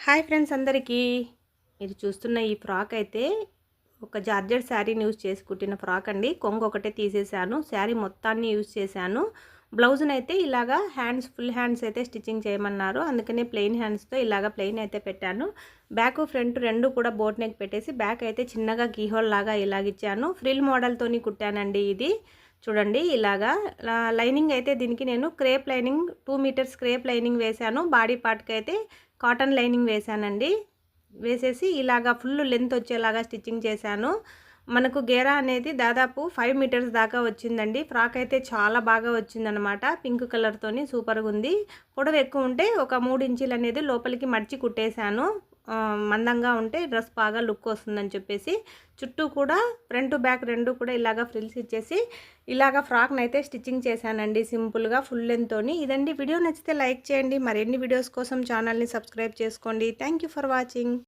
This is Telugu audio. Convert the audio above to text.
హాయ్ ఫ్రెండ్స్ అందరికీ. మీరు చూస్తున్న ఈ ఫ్రాక్ అయితే ఒక జార్జెట్ శారీని యూజ్ చేసి కుట్టిన ఫ్రాక్ అండి. కొంగు ఒకటే తీసేసాను, శారీ మొత్తాన్ని యూజ్ చేశాను. బ్లౌజ్నైతే ఇలాగా ఫుల్ హ్యాండ్స్ అయితే స్టిచ్చింగ్ చేయమన్నారు, అందుకనే ప్లెయిన్ హ్యాండ్స్తో ఇలాగా ప్లెయిన్ అయితే పెట్టాను. బ్యాక్ ఫ్రంట్ రెండు కూడా బోట్ నెక్ పెట్టేసి బ్యాక్ అయితే చిన్నగా కీహోల్ లాగా ఇలాగిచ్చాను. ఫ్రిల్ మోడల్తోని కుట్టానండి. ఇది చూడండి, ఇలాగా లైనింగ్ అయితే దీనికి నేను crepe lining 2 metres crepe lining వేశాను. బాడీ పార్ట్కి అయితే కాటన్ లైనింగ్ వేశానండి. వేసేసి ఇలాగా ఫుల్ లెంత్ వచ్చేలాగా స్టిచ్చింగ్ చేశాను. మనకు గేరా అనేది దాదాపు 5 మీటర్స్ దాకా వచ్చిందండి. ఫ్రాక్ అయితే చాలా బాగా వచ్చిందనమాట. పింక్ కలర్తోని సూపర్గా ఉంది. పొడవు ఎక్కువ ఉంటే ఒక 3 ఇంచీలు అనేది లోపలికి మడిచి కుట్టేశాను. మందంగా ఉంటే డ్రెస్ బాగా లుక్ వస్తుందని చెప్పేసి చుట్టూ కూడా ఫ్రంట్ బ్యాక్ రెండు కూడా ఇలాగా ఫ్రిల్స్ ఇచ్చేసి ఇలాగా ఫ్రాక్ని అయితే స్టిచ్చింగ్ చేశానండి, సింపుల్గా ఫుల్ లెంత్తోని. ఇదండి, వీడియో నచ్చితే లైక్ చేయండి. మరిన్ని వీడియోస్ కోసం ఛానల్ని సబ్స్క్రైబ్ చేసుకోండి. Thank you for watching.